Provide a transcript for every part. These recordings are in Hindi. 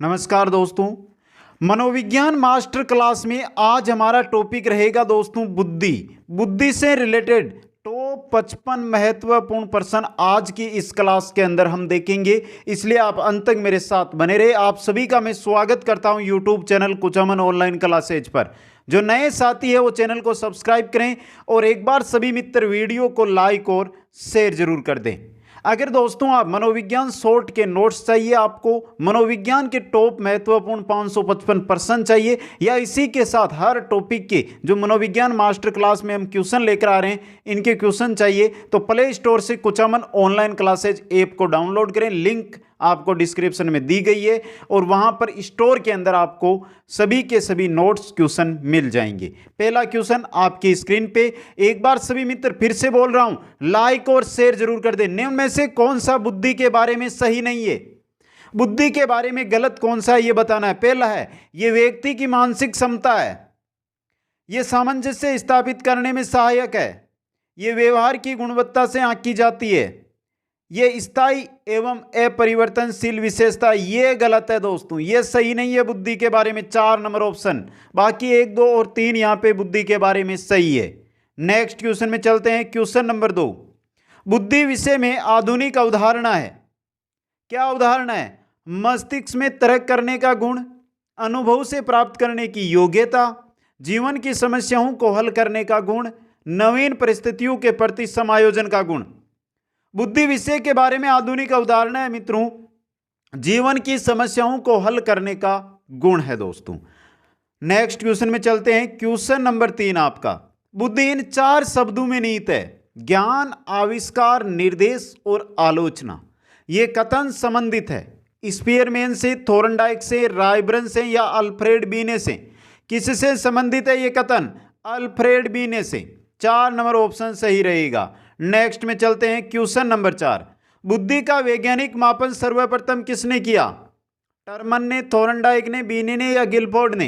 नमस्कार दोस्तों। मनोविज्ञान मास्टर क्लास में आज हमारा टॉपिक रहेगा दोस्तों बुद्धि। बुद्धि से रिलेटेड टॉप 55 महत्वपूर्ण प्रश्न आज की इस क्लास के अंदर हम देखेंगे, इसलिए आप अंत तक मेरे साथ बने रहे। आप सभी का मैं स्वागत करता हूं YouTube channel Kuchaman online classes पर। जो नए साथी है वो चैनल को सब्सक्राइब करें और एक बार सभी मित्र वीडियो को लाइक और शेयर जरूर कर दें। अगर दोस्तों आप मनोविज्ञान शॉर्ट के नोट्स चाहिए, आपको मनोविज्ञान के टॉप महत्वपूर्ण 555 प्रश्न चाहिए, या इसी के साथ हर टॉपिक के जो मनोविज्ञान मास्टर क्लास में हम क्वेश्चन लेकर आ रहे हैं इनके क्वेश्चन चाहिए, तो प्ले स्टोर से कुचामन ऑनलाइन क्लासेज ऐप को डाउनलोड करें। लिंक आपको डिस्क्रिप्शन में दी गई है और वहां पर स्टोर के अंदर आपको सभी के सभी नोट्स क्वेश्चन मिल जाएंगे। पहला क्वेश्चन आपकी स्क्रीन पे, एक बार सभी मित्र फिर से बोल रहा हूं, लाइक और शेयर जरूर कर दें। निम्न में से कौन सा बुद्धि के बारे में सही नहीं है? बुद्धि के बारे में गलत कौन सा है ये बताना है। पहला है यह व्यक्ति की मानसिक क्षमता है, यह सामंजस्य स्थापित करने में सहायक है, यह व्यवहार की गुणवत्ता से आंकी जाती है, ये स्थायी एवं अपरिवर्तनशील विशेषता। ये गलत है दोस्तों, ये सही नहीं है बुद्धि के बारे में। 4 नंबर ऑप्शन, बाकी 1, 2 और 3 यहां पे बुद्धि के बारे में सही है। नेक्स्ट क्वेश्चन में चलते हैं। क्वेश्चन नंबर 2, बुद्धि विषय में आधुनिक अवधारणा है। क्या उदाहरण है? मस्तिष्क में तर्क करने का गुण, अनुभव से प्राप्त करने की योग्यता, जीवन की समस्याओं को हल करने का गुण, नवीन परिस्थितियों के प्रति समायोजन का गुण। बुद्धि विषय के बारे में आधुनिक अवधारणा है मित्रों, जीवन की समस्याओं को हल करने का गुण है दोस्तों। नेक्स्ट क्वेश्चन में चलते हैं। क्वेश्चन नंबर 3 आपका, बुद्धि इन 4 शब्दों में निहित है: ज्ञान, आविष्कार, निर्देश और आलोचना। यह कथन संबंधित है स्पीयरमैन से, थोर्नडाइक से, रायबर्न से या अल्फ्रेड बीने से? किससे संबंधित है यह कथन? अल्फ्रेड बीने से। 4 नंबर ऑप्शन सही रहेगा। नेक्स्ट में चलते हैं। क्वेश्चन नंबर 4, बुद्धि का वैज्ञानिक मापन सर्वप्रथम किसने किया? टर्मन ने, थोर्नडाइक ने, बीने ने या गिलफोर्ड ने?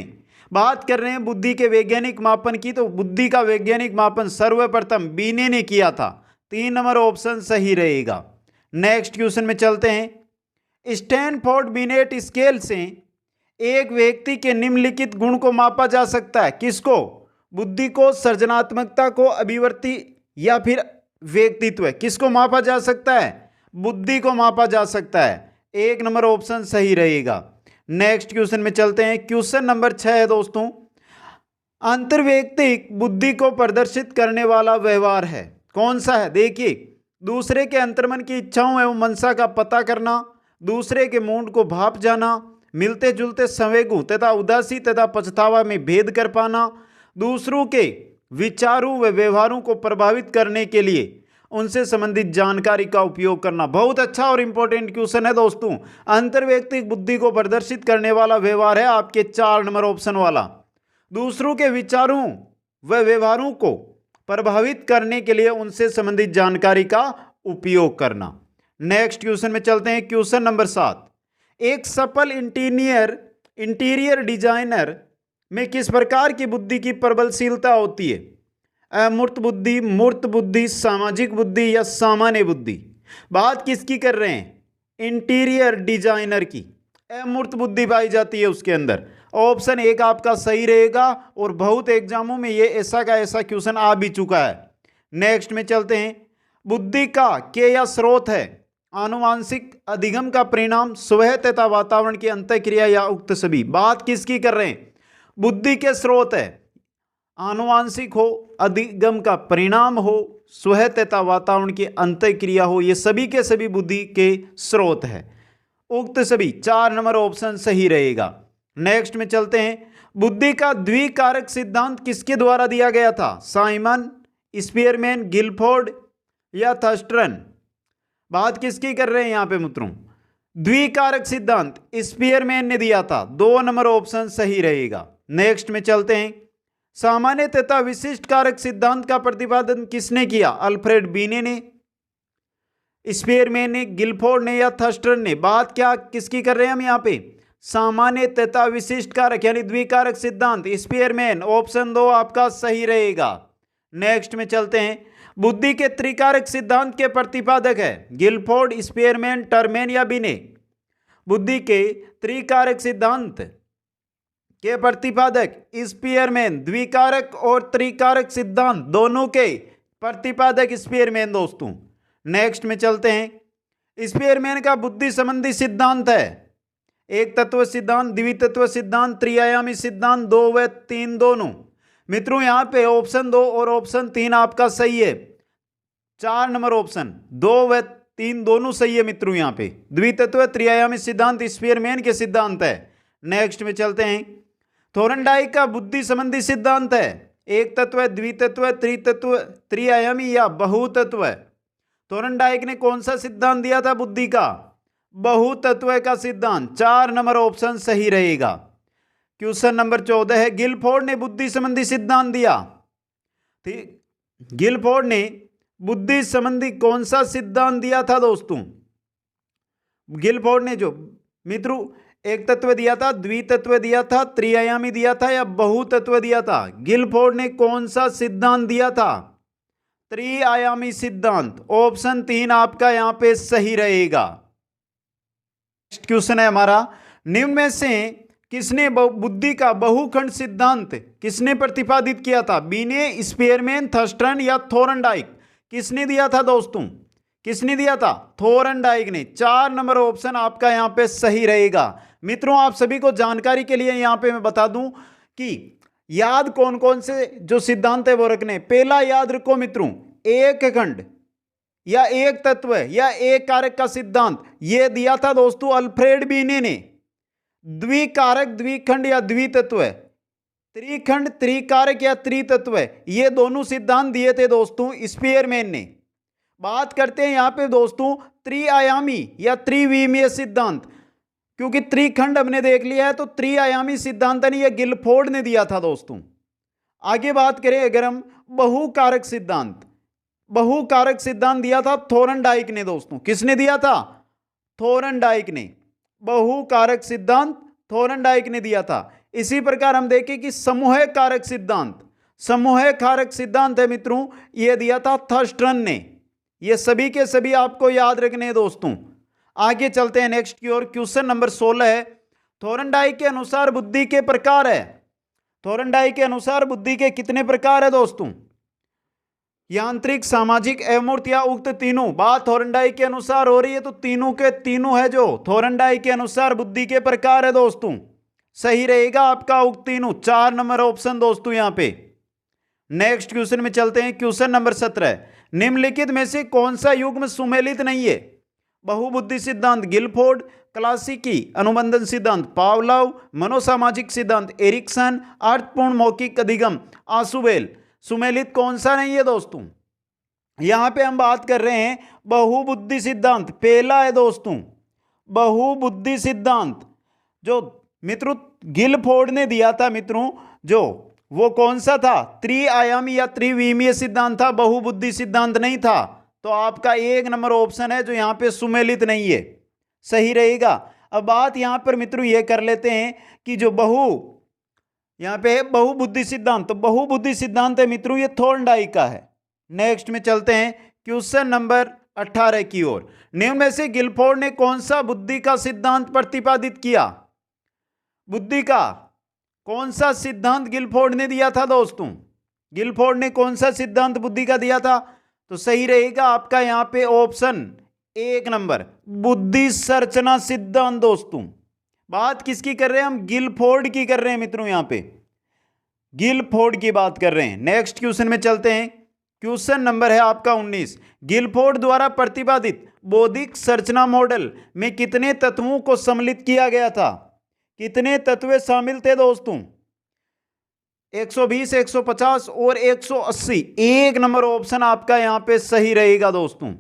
बात कर रहे हैं बुद्धि के वैज्ञानिक मापन की, तो बुद्धि का वैज्ञानिक मापन सर्वप्रथम बीने ने किया था। 3 नंबर ऑप्शन सही रहेगा। नेक्स्ट क्वेश्चन में चलते हैं। स्टैनफोर्ड बिनेट स्केल से एक व्यक्ति के निम्नलिखित गुण को मापा जा सकता है। किसको? बुद्धि को, सृजनात्मकता को, अभिव्यक्ति या फिर व्यक्तित्व है? किसको मापा जा सकता है? बुद्धि को मापा जा सकता है। 1 नंबर ऑप्शन सही रहेगा। नेक्स्ट क्वेश्चन में चलते हैं। क्वेश्चन नंबर 6 है दोस्तों, अंतर्वैयक्तिक बुद्धि को प्रदर्शित करने वाला व्यवहार है। कौन सा है? देखिए, दूसरे के अंतर्मन की इच्छाओं एवं मनसा का पता करना, दूसरे के मूड को भाप जाना, मिलते जुलते संवेगों तथा उदासी तथा पछतावा में भेद कर पाना, दूसरों के विचारों व व्यवहारों को प्रभावित करने के लिए उनसे संबंधित जानकारी का उपयोग करना। बहुत अच्छा और इंपॉर्टेंट क्वेश्चन है दोस्तों। अंतर्वैयक्तिक बुद्धि को प्रदर्शित करने वाला व्यवहार है आपके 4 नंबर ऑप्शन वाला, दूसरों के विचारों व व्यवहारों को प्रभावित करने के लिए उनसे संबंधित जानकारी का उपयोग करना। नेक्स्ट क्वेश्चन में चलते हैं। क्वेश्चन नंबर 7, एक सफल इंटीरियर डिजाइनर में किस प्रकार की बुद्धि की प्रबलशीलता होती है? अमूर्त बुद्धि, मूर्त बुद्धि, सामाजिक बुद्धि या सामान्य बुद्धि? बात किसकी कर रहे हैं? इंटीरियर डिजाइनर की। अमूर्त बुद्धि पाई जाती है उसके अंदर। ऑप्शन 1 आपका सही रहेगा और बहुत एग्जामों में ये ऐसा का ऐसा क्वेश्चन आ भी चुका है। नेक्स्ट में चलते हैं। बुद्धि का के या स्रोत है? आनुवांशिक अधिगम का परिणाम, स्वयं तथा वातावरण की अंतःक्रिया या उक्त सभी? बात किसकी कर रहे हैं? बुद्धि के स्रोत है, आनुवांशिक हो, अधिगम का परिणाम हो, स्वयं तथा वातावरण की अंतःक्रिया हो, ये सभी के सभी बुद्धि के स्रोत है। उक्त सभी 4 नंबर ऑप्शन सही रहेगा। नेक्स्ट में चलते हैं। बुद्धि का द्विकारक सिद्धांत किसके द्वारा दिया गया था? साइमन, स्पीयरमैन, गिलफोर्ड या थर्स्टन? बात किसकी कर रहे हैं यहां पे मित्रों? द्विकारक सिद्धांत स्पीयरमैन ने दिया था। 2 नंबर ऑप्शन सही रहेगा। नेक्स्ट में चलते हैं। सामान्य तथा विशिष्ट कारक सिद्धांत का प्रतिपादन किसने किया? अल्फ्रेड बीने ने, स्पीयरमैन ने, गिलफोर्ड ने या थर्स्टन ने? बात क्या किसकी कर रहे हैं हम यहाँ पे? सामान्य तथा विशिष्ट कारक यानी द्विकारक सिद्धांत, स्पीयरमैन। ऑप्शन 2 आपका सही रहेगा। नेक्स्ट में चलते हैं। बुद्धि के त्रिकारक सिद्धांत के प्रतिपादक है गिलफोर्ड, स्पीयरमैन, टर्मेन या बीने? बुद्धि के त्रिकारक सिद्धांत के प्रतिपादक स्पीयरमैन, द्विकारक और त्रिकारक सिद्धांत दोनों के प्रतिपादक स्पीयरमैन दोस्तों। नेक्स्ट में चलते हैं। स्पीयरमैन का बुद्धि संबंधी सिद्धांत है एक तत्व सिद्धांत, द्वितत्व सिद्धांत, त्रिआयामी सिद्धांत, 2 व 3 दोनों। मित्रों यहाँ पे ऑप्शन 2 और ऑप्शन 3 आपका सही है। 4 नंबर ऑप्शन 2 व 3 दोनों सही है मित्रों। यहाँ पे द्वितत्व त्रिआयामी सिद्धांत स्पीयरमैन के सिद्धांत है। नेक्स्ट में चलते हैं। थोरनडाइक का बुद्धि संबंधी सिद्धांत है एक तत्व, द्वितत्व, त्रितत्व, त्रिआयामी या बहुतत्व। थोरनडाइक ने कौन सा सिद्धांत दिया था बुद्धि का? बहुतत्व का सिद्धांत। 4 नंबर ऑप्शन सही रहेगा। क्वेश्चन नंबर 14 है। गिलफोर्ड ने बुद्धि संबंधी सिद्धांत दिया। ठीक, गिलफोर्ड ने बुद्धि संबंधी कौन सा सिद्धांत दिया था दोस्तों? गिलफोर्ड ने जो मित्रों एक तत्व दिया था, द्वितत्व दिया था, त्रिआयामी दिया था या बहुतत्व दिया था? गिलफोर्ड ने कौन सा सिद्धांत दिया था? त्रिआयामी सिद्धांत। ऑप्शन 3 आपका यहां पे सही रहेगा। नेक्स्ट क्वेश्चन है हमारा। निम्न में से किसने बुद्धि का बहुखंड सिद्धांत किसने प्रतिपादित किया था? बीने, स्पीयरमैन, थर्स्टन या थोरनडाइक? किसने दिया था दोस्तों? किसने दिया था? थोरनडाइक ने। 4 नंबर ऑप्शन आपका यहां पे सही रहेगा। मित्रों आप सभी को जानकारी के लिए यहां पे मैं बता दूं कि याद कौन कौन से जो सिद्धांत है वो रखने। पहला याद रखो मित्रों, एक खंड या एक तत्व या एक कारक का सिद्धांत ये दिया था दोस्तों अल्फ्रेड बीने ने। द्विकारक, द्विखंड या द्वितत्व, त्रिखंड, त्रिकारक या त्रितत्व ये दोनों सिद्धांत दिए थे दोस्तों स्पीयरमैन ने। बात करते हैं यहां पे दोस्तों त्रिआयामी या त्रिविमीय सिद्धांत, क्योंकि त्रिखंड हमने देख लिया है तो त्रिआयामी सिद्धांत नहीं ये गिलफोर्ड ने दिया था दोस्तों। आगे बात करें अगर हम बहुकारक सिद्धांत, बहुकारक सिद्धांत दिया था थोरनडाइक ने दोस्तों। किसने दिया था? थोरनडाइक ने। बहुकारक सिद्धांत थोरनडाइक ने दिया था। इसी प्रकार हम देखें कि समूह कारक सिद्धांत, समूह कारक सिद्धांत है मित्रों यह दिया था थर्स्टन ने। ये सभी के सभी आपको याद रखने हैं दोस्तों। आगे चलते हैं नेक्स्ट की ओर। क्वेश्चन नंबर 16 है। थोरनडाइक के अनुसार बुद्धि के प्रकार है। थोरनडाइक के अनुसार बुद्धि के कितने प्रकार है दोस्तों? यांत्रिक, सामाजिक, अमूर्त या उक्त तीनों। बात थोरनडाइक के अनुसार हो रही है तो तीनों के तीनों है जो थोरनडाइक के अनुसार बुद्धि के प्रकार है दोस्तों। सही रहेगा आपका उक्त तीनों। 4 नंबर ऑप्शन दोस्तों यहां पे। नेक्स्ट क्वेश्चन में चलते हैं। Question number 17। निम्नलिखित में से कौन सा युग्म सुमेलित नहीं है? बहुबुद्धि सिद्धांत गिलफोर्ड, क्लासिकी अनुबंधन सिद्धांत पावलोव, मनोसामाजिक सिद्धांत एरिक्सन, अर्थपूर्ण मौखिक अधिगम आशुबेल। सुमेलित कौन सा नहीं है दोस्तों? यहां पे हम बात कर रहे हैं बहुबुद्धि सिद्धांत। पहला है दोस्तों बहुबुद्धि सिद्धांत जो मित्रों गिलफोर्ड ने दिया था मित्रों, जो वो कौन सा था? त्रिआयामी या त्रिविमीय सिद्धांत था, बहुबुद्धि सिद्धांत नहीं था। तो आपका 1 नंबर ऑप्शन है जो यहां पे सुमेलित नहीं है, सही रहेगा। अब बात यहां पर मित्रों ये कर लेते हैं कि जो यहां पे है बहुबुद्धि सिद्धांत, तो बहुबुद्धि सिद्धांत है मित्रों ये थोरनडाइक का है। नेक्स्ट में चलते हैं क्वेश्चन नंबर 18 की ओर। निम्न में से गिलफोर्ड ने कौन सा बुद्धि का सिद्धांत प्रतिपादित किया? बुद्धि का कौन सा सिद्धांत गिलफोर्ड ने दिया था दोस्तों? गिलफोर्ड ने कौन सा सिद्धांत बुद्धि का दिया था? तो सही रहेगा आपका यहां पे ऑप्शन 1 नंबर बुद्धि संरचना सिद्धांत दोस्तों। बात किसकी कर रहे हैं हम? गिलफोर्ड की कर रहे हैं मित्रों, यहां पे गिलफोर्ड की बात कर रहे हैं। नेक्स्ट क्वेश्चन में चलते हैं। क्वेश्चन नंबर है आपका 19। गिलफोर्ड द्वारा प्रतिपादित बौद्धिक संरचना मॉडल में कितने तत्वों को सम्मिलित किया गया था? कितने तत्व शामिल थे दोस्तों? 120, 150 और 180। 1 नंबर ऑप्शन आपका यहां पे सही रहेगा दोस्तों।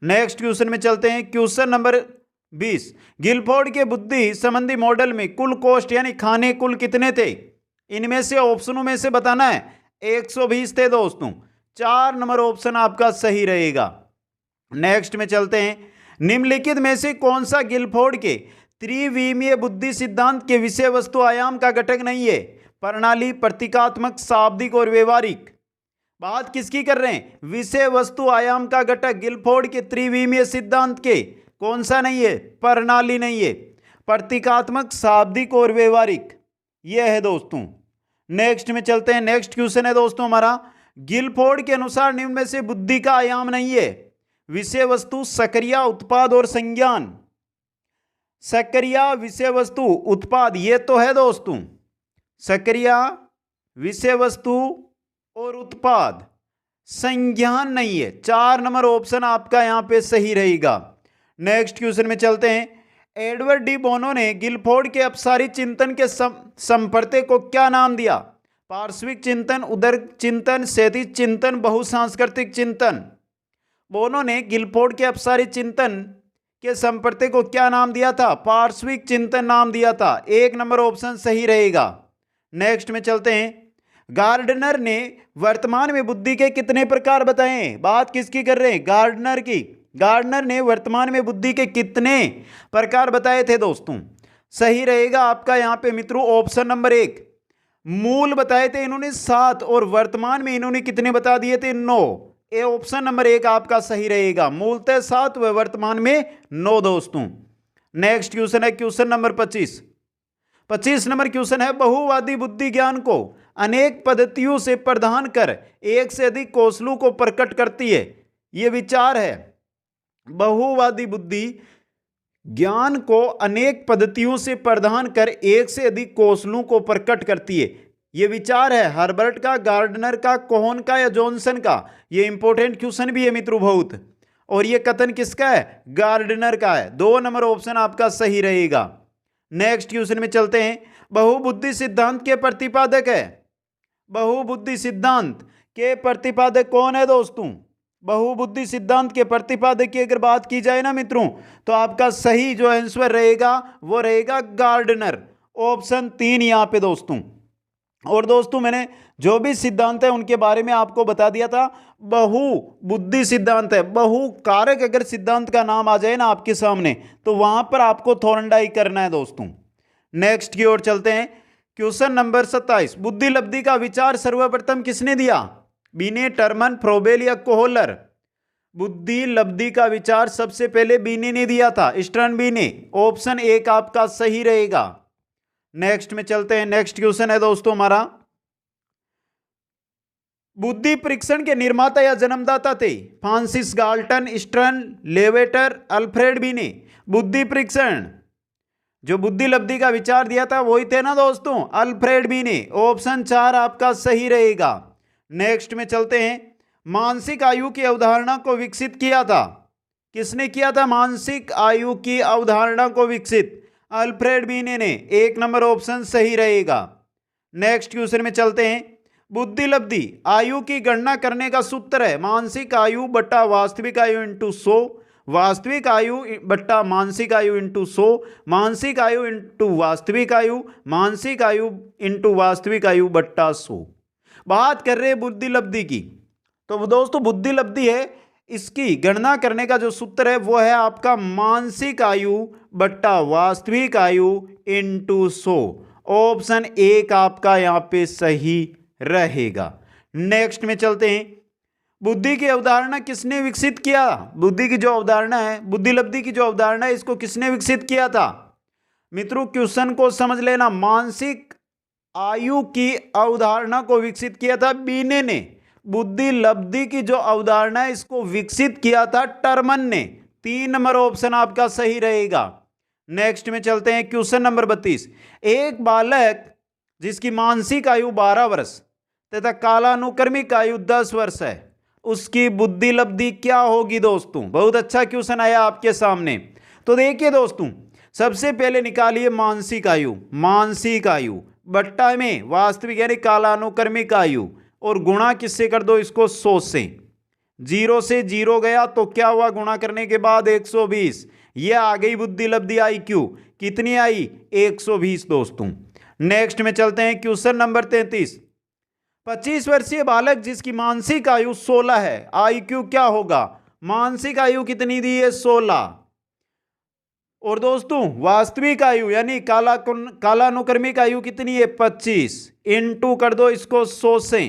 नेक्स्ट क्वेश्चन में चलते हैं। Question number 20। गिलफोर्ड के बुद्धि संबंधी मॉडल में कुल कोष्ठ यानी खाने कुल कितने थे? इनमें से ऑप्शनों में से बताना है। 120 थे दोस्तों। 4 नंबर ऑप्शन आपका सही रहेगा। नेक्स्ट में चलते हैं। निम्नलिखित में से कौन सा गिलफोर्ड के त्रिविमीय बुद्धि सिद्धांत के विषय वस्तु आयाम का घटक नहीं है? प्रणाली, प्रतीकात्मक, शाब्दिक और व्यवहारिक। बात किसकी कर रहे हैं? विषय वस्तु आयाम का घटक गिलफोर्ड के त्रिविमीय सिद्धांत के कौन सा नहीं है? प्रणाली नहीं है। प्रतीकात्मक, शाब्दिक और व्यवहारिक। यह है दोस्तों। नेक्स्ट में चलते हैं। नेक्स्ट क्वेश्चन है दोस्तों हमारा, गिलफोर्ड के अनुसार निम्न में से बुद्धि का आयाम नहीं है? विषय वस्तु, सक्रिया, उत्पाद और संज्ञान। सक्रिया, विषय वस्तु, उत्पाद, ये तो है दोस्तों। सक्रिया, विषय वस्तु और उत्पाद, संज्ञान नहीं है। 4 नंबर ऑप्शन आपका यहां पे सही रहेगा। नेक्स्ट क्वेश्चन में चलते हैं। एडवर्ड डी बोनो ने गिलफोर्ड के अपसारी चिंतन के संपर्ते को क्या नाम दिया? पार्श्विक चिंतन, उदर चिंतन, क्षैतिज चिंतन, बहुसांस्कृतिक चिंतन। बोनो ने गिलफोर्ड के अपसारी चिंतन के संपर्ते को क्या नाम दिया था? पार्श्विक चिंतन नाम दिया था। 1 नंबर ऑप्शन सही रहेगा। नेक्स्ट में चलते हैं। गार्डनर ने वर्तमान में बुद्धि के कितने प्रकार बताए? बात किसकी कर रहे हैं? गार्डनर की। गार्डनर ने वर्तमान में बुद्धि के कितने प्रकार बताए थे दोस्तों? सही रहेगा आपका यहां पे मित्रों ऑप्शन नंबर 1। मूल बताए थे इन्होंने 7 और वर्तमान में इन्होंने कितने बता दिए थे? 9। ये ऑप्शन नंबर 1 आपका सही रहेगा। मूलतः 7 व वर्तमान में 9 दोस्तों। नेक्स्ट क्वेश्चन है क्वेश्चन नंबर 25। 25 नंबर क्वेश्चन है, बहुवादी बुद्धि ज्ञान को अनेक पद्धतियों से प्रदान कर एक से अधिक कौशलों को प्रकट करती है। यह विचार है। बहुवादी बुद्धि ज्ञान को अनेक पद्धतियों से प्रदान कर एक से अधिक कौशलों को प्रकट करती है। यह विचार है हर्बर्ट का, गार्डनर का, कोहन का या जॉनसन का? यह इंपॉर्टेंट क्वेश्चन भी है मित्रों बहुत। और यह कथन किसका है? गार्डनर का है। 2 नंबर ऑप्शन आपका सही रहेगा। नेक्स्ट क्वेश्चन में चलते हैं। बहुबुद्धि सिद्धांत के प्रतिपादक है? बहुबुद्धि सिद्धांत के प्रतिपादक कौन है दोस्तों? बहुबुद्धि सिद्धांत के प्रतिपादक की अगर बात की जाए ना मित्रों, तो आपका सही जो आंसर रहेगा वो रहेगा गार्डनर। ऑप्शन 3 यहां पे दोस्तों। और दोस्तों मैंने जो भी सिद्धांत है उनके बारे में आपको बता दिया था। बहुबुद्धि सिद्धांत है। बहु कारक अगर सिद्धांत का नाम आ जाए ना आपके सामने, तो वहां पर आपको थोरंडाई करना है दोस्तों। नेक्स्ट की ओर चलते हैं। Question number 27। बुद्धि लब्धि का विचार सर्वप्रथम किसने दिया? बीने, टर्मन, फ्रोबेल या कोहलर? बुद्धि लब्धि का विचार सबसे पहले बीने ने दिया था, स्टर्नबीने। ऑप्शन 1 आपका सही रहेगा। नेक्स्ट में चलते हैं। नेक्स्ट क्वेश्चन है दोस्तों हमारा, बुद्धि परीक्षण के निर्माता या जन्मदाता थे? Francis Galton, stern, levator, Alfred बीने। बुद्धि परीक्षण जो बुद्धि लब्धि का विचार दिया था वही थे ना दोस्तों, अल्फ्रेड बीने। ऑप्शन 4 आपका सही रहेगा। नेक्स्ट में चलते हैं। मानसिक आयु की अवधारणा को विकसित किया था? किसने किया था मानसिक आयु की अवधारणा को विकसित? अल्फ्रेड बीने ने। 1 नंबर ऑप्शन सही रहेगा। नेक्स्ट क्वेश्चन में चलते हैं। बुद्धि लब्धि आयु की गणना करने का सूत्र है मानसिक आयु बट्टा वास्तविक आयु इंटू 100, वास्तविक आयु बट्टा मानसिक आयु इंटू 100, मानसिक आयु इंटू वास्तविक आयु, मानसिक आयु इंटू वास्तविक आयु बट्टा 100। बात कर रहे हैं बुद्धि लब्धि की, तो दोस्तों बुद्धि लब्धि है, इसकी गणना करने का जो सूत्र है वो है आपका मानसिक आयु बट्टा वास्तविक आयु इंटू 100। ऑप्शन 1 आपका यहां पे सही रहेगा। नेक्स्ट में चलते हैं। बुद्धि की अवधारणा किसने विकसित किया? बुद्धि की जो अवधारणा है, बुद्धि लब्धि की जो अवधारणा है, इसको किसने विकसित किया था? मित्रों क्वेश्चन को समझ लेना। मानसिक आयु की अवधारणा को विकसित किया था बीने ने। बुद्धि लब्धि की जो अवधारणा है इसको विकसित किया था टर्मन ने। 3 नंबर ऑप्शन आपका सही रहेगा। नेक्स्ट में चलते हैं। Question number 32। एक बालक जिसकी मानसिक आयु 12 वर्ष तथा कालानुक्रमिक आयु 10 वर्ष है, उसकी बुद्धि लब्धि क्या होगी दोस्तों? बहुत अच्छा क्वेश्चन आया आपके सामने। तो देखिए दोस्तों, सबसे पहले निकालिए मानसिक आयु। मानसिक आयु बट्टा में वास्तविक यानी कालानुक्रमिक आयु, और गुणा किससे कर दो इसको? 100 से। 0 से 0 गया तो क्या हुआ? गुणा करने के बाद 120। यह आ गई बुद्धि लब्धि IQ। कितनी आई? 120 दोस्तों। नेक्स्ट में चलते हैं। Question number 33। 25 वर्षीय बालक जिसकी मानसिक आयु 16 है, IQ क्या होगा? मानसिक आयु कितनी दी है? 16। और दोस्तों वास्तविक आयु यानी कालानुक्रमिक आयु कितनी है? 25। इनटू कर दो इसको 100 से।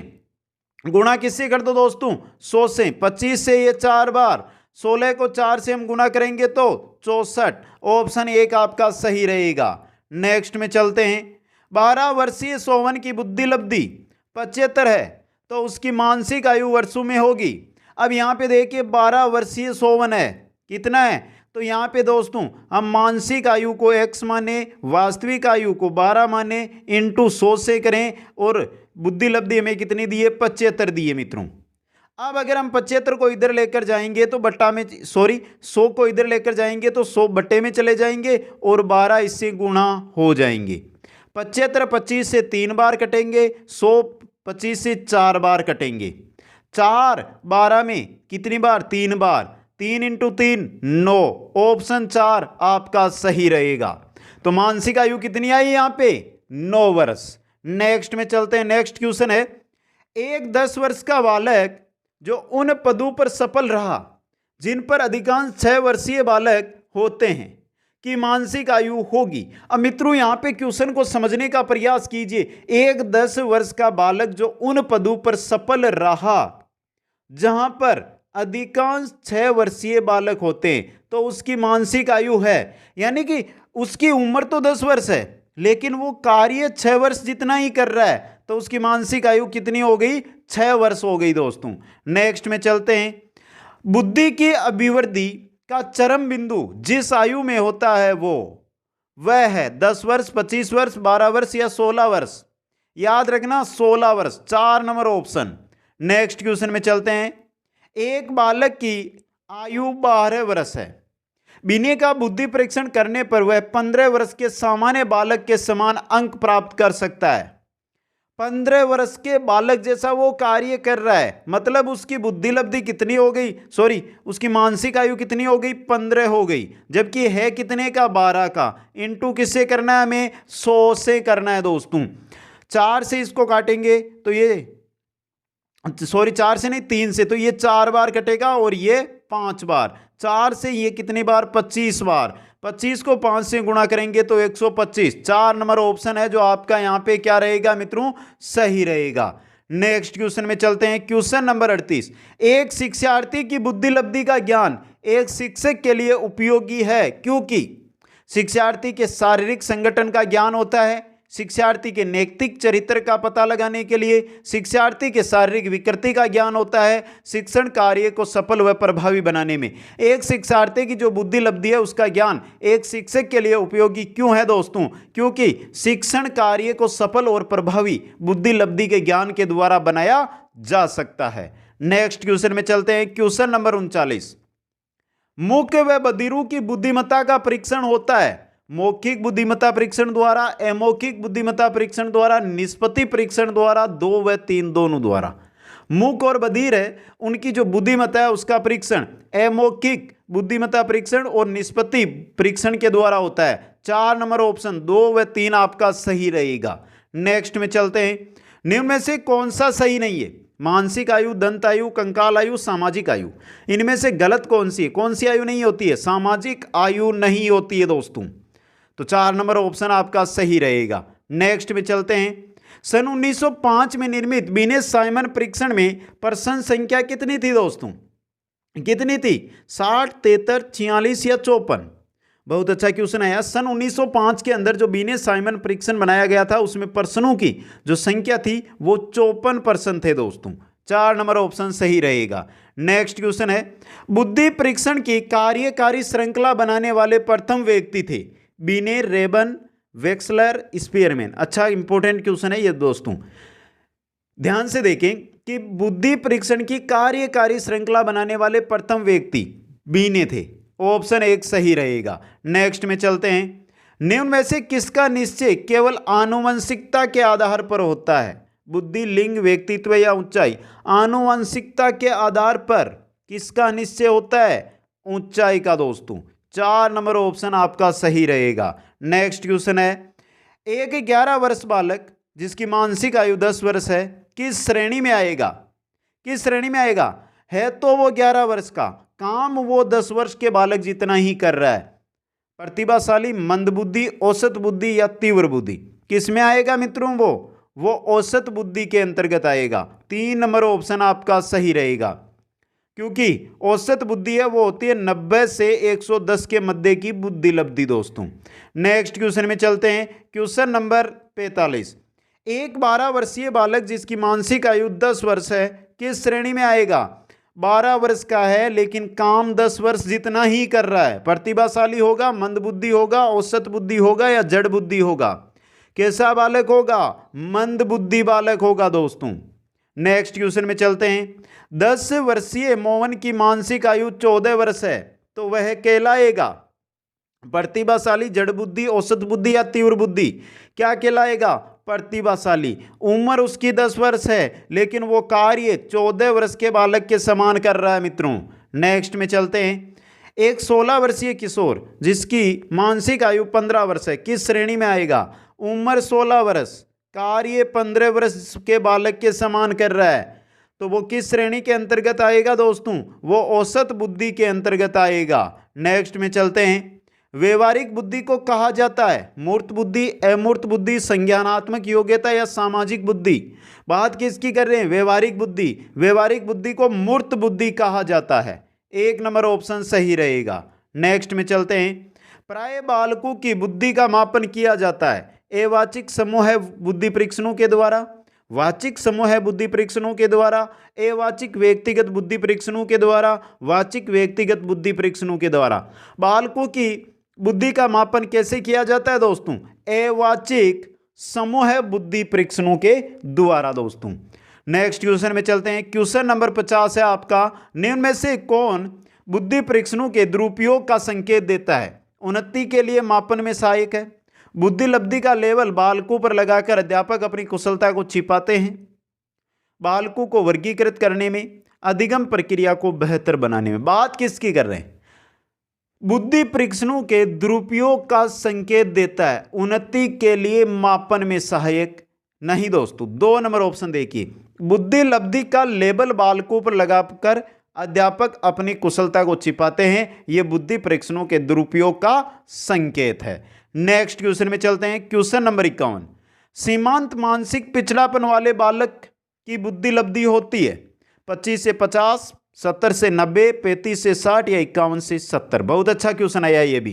गुणा किससे कर दो दोस्तों? 100 से। 25 से ये 4 बार 16 को 4 से हम गुना करेंगे तो 64। ऑप्शन 1 आपका सही रहेगा। नेक्स्ट में चलते हैं। 12 वर्षीय सोवन की बुद्धि लब्धि 75 है तो उसकी मानसिक आयु वर्षों में होगी। अब यहाँ पे देखिए 12 वर्षीय सोवन है, कितना है, तो यहाँ पे दोस्तों हम मानसिक आयु को x माने, वास्तविक आयु को 12 माने, इंटू 100 से करें और बुद्धि लब्धि हमें कितनी दी है, 75 दी है मित्रों। अब अगर हम 75 को इधर लेकर जाएंगे तो बट्टा में 100 को इधर लेकर जाएंगे तो 100 बट्टे में चले जाएंगे और 12 इससे गुणा हो जाएंगे। 75 25 से 3 बार कटेंगे, 100 25 से 4 बार कटेंगे। 4 12 में कितनी बार, 3 बार, 3 इंटू 3 9। ऑप्शन 4 आपका सही रहेगा। तो मानसिक आयु कितनी आई यहाँ पे, 9 वर्ष। नेक्स्ट में चलते हैं। नेक्स्ट क्वेश्चन है, एक 10 वर्ष का बालक जो उन पदों पर सफल रहा जिन पर अधिकांश 6 वर्षीय बालक होते हैं की मानसिक आयु होगी। अब मित्रों यहाँ पे क्वेश्चन को समझने का प्रयास कीजिए। एक 10 वर्ष का बालक जो उन पदों पर सफल रहा जहां पर अधिकांश 6 वर्षीय बालक होते हैं तो उसकी मानसिक आयु है, यानी कि उसकी उम्र तो 10 वर्ष है लेकिन वो कार्य 6 वर्ष जितना ही कर रहा है तो उसकी मानसिक आयु कितनी हो गई, 6 वर्ष हो गई दोस्तों। नेक्स्ट में चलते हैं। बुद्धि की अभिवृद्धि का चरम बिंदु जिस आयु में होता है वह है 10 वर्ष, 25 वर्ष, 12 वर्ष या 16 वर्ष। याद रखना 16 वर्ष, 4 नंबर ऑप्शन। नेक्स्ट क्वेश्चन में चलते हैं। एक बालक की आयु 12 वर्ष है, बीने का बुद्धि परीक्षण करने पर वह 15 वर्ष के सामान्य बालक के समान अंक प्राप्त कर सकता है। 15 वर्ष के बालक जैसा वो कार्य कर रहा है, मतलब उसकी बुद्धि लब्धि कितनी हो गई, उसकी मानसिक आयु कितनी हो गई, 15 हो गई। जबकि है कितने का, 12 का। इंटू किससे करना है, हमें 100 से करना है दोस्तों। 4 से इसको काटेंगे तो ये 4 से नहीं 3 से, तो ये 4 बार कटेगा और ये 5 बार। 4 से ये कितनी बार, 25 बार। 25 को 5 से गुणा करेंगे तो 125। 4 नंबर ऑप्शन है जो आपका यहाँ पे क्या रहेगा मित्रों, सही रहेगा। नेक्स्ट क्वेश्चन में चलते हैं। Question number 38। एक शिक्षार्थी की बुद्धि लब्धि का ज्ञान एक शिक्षक के लिए उपयोगी है क्योंकि शिक्षार्थी के शारीरिक संगठन का ज्ञान होता है, शिक्षार्थी के नैतिक चरित्र का पता लगाने के लिए, शिक्षार्थी के शारीरिक विकृति का ज्ञान होता है शिक्षण कार्य को सफल व प्रभावी बनाने में। एक शिक्षार्थी की जो बुद्धि लब्धि है उसका ज्ञान एक शिक्षक के लिए उपयोगी क्यों है दोस्तों, क्योंकि शिक्षण कार्य को सफल और प्रभावी बुद्धि लब्धि के ज्ञान के द्वारा बनाया जा सकता है। नेक्स्ट क्वेश्चन में चलते हैं। Question number 39। मुख्य व बधिरों की बुद्धिमत्ता का परीक्षण होता है मौखिक बुद्धिमत्ता परीक्षण द्वारा, अमौखिक बुद्धिमत्ता परीक्षण द्वारा, निष्पत्ति परीक्षण द्वारा, 2 व 3 दोनों द्वारा। मूक और बधिर है उनकी जो बुद्धिमत्ता है उसका परीक्षण अमौखिक बुद्धिमत्ता परीक्षण और निष्पत्ति परीक्षण के द्वारा होता है। 4 नंबर ऑप्शन 2 व 3 आपका सही रहेगा। नेक्स्ट में चलते हैं। निम्न में से कौन सा सही नहीं है, मानसिक आयु, दंत आयु, कंकाल आयु, सामाजिक आयु। इनमें से गलत कौन सी है, कौन सी आयु नहीं होती है, सामाजिक आयु नहीं होती है दोस्तों। तो 4 नंबर ऑप्शन आपका सही रहेगा। नेक्स्ट में चलते हैं। सन 1905 में निर्मित बिनेट साइमन परीक्षण में प्रश्न संख्या कितनी थी दोस्तों, कितनी थी, 60, 73, 46 या 54। बहुत अच्छा क्वेश्चन आया। सन 1905 के अंदर जो बिनेट साइमन परीक्षण बनाया गया था उसमें प्रश्नों की जो संख्या थी वो 54 प्रश्न थे दोस्तों। 4 नंबर ऑप्शन सही रहेगा। नेक्स्ट क्वेश्चन है। बुद्धि परीक्षण की कार्यकारी श्रृंखला बनाने वाले प्रथम व्यक्ति थे बीने, रेबन, वेक्सलर, स्पीयरमैन। अच्छा इंपॉर्टेंट क्वेश्चन है ये दोस्तों, ध्यान से देखें कि बुद्धि परीक्षण की कार्यकारी श्रृंखला बनाने वाले प्रथम व्यक्ति बीने थे। ऑप्शन 1 सही रहेगा। नेक्स्ट में चलते हैं। निम्न में से किसका निश्चय केवल आनुवंशिकता के आधार पर होता है, बुद्धि, लिंग, व्यक्तित्व या ऊंचाई। आनुवंशिकता के आधार पर किसका निश्चय होता है, ऊंचाई का दोस्तों। 4 नंबर ऑप्शन आपका सही रहेगा। नेक्स्ट क्वेश्चन है। एक 11 वर्ष बालक जिसकी मानसिक आयु 10 वर्ष है किस श्रेणी में आएगा, किस श्रेणी में आएगा, है तो वो 11 वर्ष का, काम वो 10 वर्ष के बालक जितना ही कर रहा है। प्रतिभाशाली, मंदबुद्धि, औसत बुद्धि या तीव्र बुद्धि, किस में आएगा मित्रों, वो औसत बुद्धि के अंतर्गत आएगा। 3 नंबर ऑप्शन आपका सही रहेगा। क्योंकि औसत बुद्धि है वो होती है 90 से 110 के मध्य की बुद्धि लब्धि दोस्तों। नेक्स्ट क्वेश्चन में चलते हैं। Question number 45। एक 12 वर्षीय बालक जिसकी मानसिक आयु 10 वर्ष है किस श्रेणी में आएगा? 12 वर्ष का है लेकिन काम 10 वर्ष जितना ही कर रहा है। प्रतिभाशाली होगा, मंदबुद्धि होगा, औसत बुद्धि होगा या जड़ बुद्धि होगा? कैसा बालक होगा? मंदबुद्धि बालक होगा दोस्तों। नेक्स्ट क्वेश्चन में चलते हैं। 10 वर्षीय मोहन की मानसिक आयु 14 वर्ष है तो वह कहलाएगा प्रतिभाशाली, जड़ बुद्धि, औसत बुद्धि या तीव्र बुद्धि? क्या कहलाएगा? प्रतिभाशाली। उम्र उसकी 10 वर्ष है लेकिन वो कार्य 14 वर्ष के बालक के समान कर रहा है मित्रों। नेक्स्ट में चलते हैं। एक 16 वर्षीय किशोर जिसकी मानसिक आयु 15 वर्ष है किस श्रेणी में आएगा? उम्र 16 वर्ष, कार्य 15 वर्ष के बालक के समान कर रहा है तो वो किस श्रेणी के अंतर्गत आएगा दोस्तों? वो औसत बुद्धि के अंतर्गत आएगा। नेक्स्ट में चलते हैं। व्यवहारिक बुद्धि को कहा जाता है मूर्त बुद्धि, अमूर्त बुद्धि, संज्ञानात्मक योग्यता या सामाजिक बुद्धि? बात किसकी कर रहे हैं? व्यवहारिक बुद्धि। व्यवहारिक बुद्धि को मूर्त बुद्धि कहा जाता है। 1 नंबर ऑप्शन सही रहेगा। नेक्स्ट में चलते हैं। प्राय बालकों की बुद्धि का मापन किया जाता है अवाचिक समूह बुद्धि परीक्षणों के द्वारा, वाचिक समूह बुद्धि परीक्षणों के द्वारा, अवाचिक व्यक्तिगत बुद्धि परीक्षणों के द्वारा, वाचिक व्यक्तिगत बुद्धि परीक्षणों के द्वारा। बालकों की बुद्धि का मापन कैसे किया जाता है दोस्तों? अवाचिक समूह बुद्धि परीक्षणों के द्वारा दोस्तों। नेक्स्ट क्वेश्चन में चलते हैं। क्वेश्चन नंबर 50 है आपका। निम्न में से कौन बुद्धि परीक्षणों के दुरुपयोग का संकेत देता है? उन्नति के लिए मापन में सहायक है। बुद्धि लब्धि का लेवल बालकों पर लगाकर अध्यापक अपनी कुशलता को छिपाते हैं। बालकों को वर्गीकृत करने में, अधिगम प्रक्रिया को बेहतर बनाने में। बात किसकी कर रहे हैं? बुद्धि परीक्षणों के दुरुपयोग का संकेत देता है, उन्नति के लिए मापन में सहायक नहीं दोस्तों। 2 नंबर ऑप्शन देखिए। बुद्धि लब्धि का लेबल बालकों पर लगाकर अध्यापक अपनी कुशलता को छिपाते हैं, यह बुद्धि परीक्षणों के दुरुपयोग का संकेत है। नेक्स्ट क्वेश्चन में चलते हैं। Question number 51। सीमांत मानसिक पिछड़ापन वाले बालक की बुद्धि लब्धि होती है 25 से 50, 70 से 90, 35 से 60 या 51 से 70। बहुत अच्छा क्वेश्चन आया ये भी।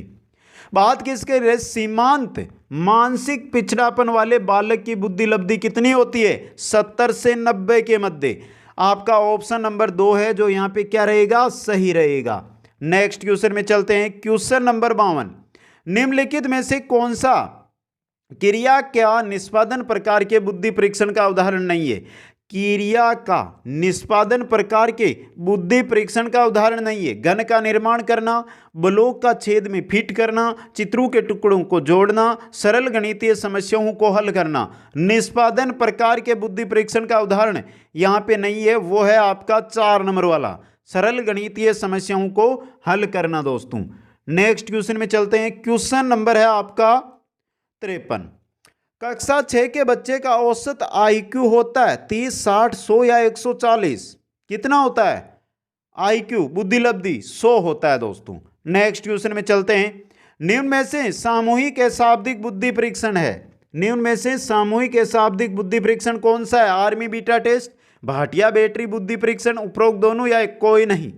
बात किसके लिए? सीमांत मानसिक पिछड़ापन वाले बालक की बुद्धि लब्धि कितनी होती है? 70 से 90 के मध्य। आपका ऑप्शन नंबर 2 है जो यहां पे क्या रहेगा? सही रहेगा। नेक्स्ट क्वेश्चन में चलते हैं। Question number 52। निम्नलिखित में से कौन सा क्रिया का निष्पादन प्रकार के बुद्धि परीक्षण का उदाहरण नहीं है? क्रिया का निष्पादन प्रकार के बुद्धि परीक्षण का उदाहरण नहीं है। घन का निर्माण करना, ब्लॉक का छेद में फिट करना, चित्रों के टुकड़ों को जोड़ना, सरल गणितीय समस्याओं को हल करना। निष्पादन प्रकार के बुद्धि परीक्षण का उदाहरण यहाँ पे नहीं है, वो है आपका 4 नंबर वाला, सरल गणितीय समस्याओं को हल करना दोस्तों। नेक्स्ट क्वेश्चन में चलते हैं। क्वेश्चन नंबर है आपका 53। कक्षा 6 के बच्चे का औसत आईक्यू होता है 30, 60, 100 या 140? कितना होता है? आईक्यू बुद्धि लब्धि 100 होता है दोस्तों। नेक्स्ट क्वेश्चन में चलते हैं। निम्न में से सामूहिक अशाब्दिक बुद्धि परीक्षण है। निम्न में से सामूहिक अशाब्दिक बुद्धि परीक्षण कौन सा है? Army beta test, Bhatia battery बुद्धि परीक्षण, उपरोक्त दोनों या कोई नहीं?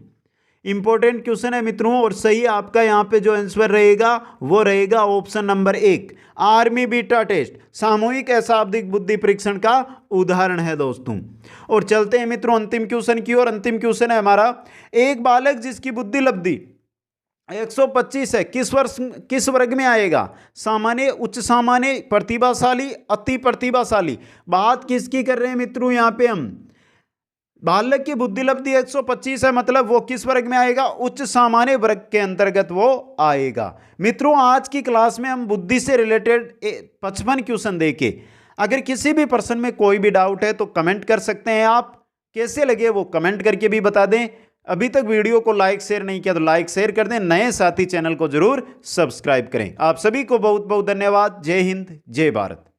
इंपॉर्टेंट क्वेश्चन है मित्रों और सही आपका यहां पे जो आंसर रहेगा वो रहेगा option number 1, army beta test सामूहिक अशाब्दिक बुद्धि परीक्षण का उदाहरण है दोस्तों। और चलते हैं मित्रों अंतिम क्वेश्चन की ओर। अंतिम क्वेश्चन है हमारा। एक बालक जिसकी बुद्धि लब्धि 125 है किस वर्ग में आएगा? सामान्य, उच्च सामान्य, प्रतिभाशाली, अति प्रतिभाशाली? बात किसकी कर रहे हैं मित्रों? यहां पे हम बालक की बुद्धि लब्धि 125 है, मतलब वो किस वर्ग में आएगा? उच्च सामान्य वर्ग के अंतर्गत वो आएगा। मित्रों आज की क्लास में हम बुद्धि से रिलेटेड 55 क्वेश्चन देखे। अगर किसी भी पर्सन में कोई भी डाउट है तो कमेंट कर सकते हैं आप। कैसे लगे वो कमेंट करके भी बता दें। अभी तक वीडियो को लाइक शेयर नहीं किया तो लाइक शेयर कर दें। नए साथी चैनल को जरूर सब्सक्राइब करें। आप सभी को बहुत बहुत धन्यवाद। जय हिंद, जय भारत।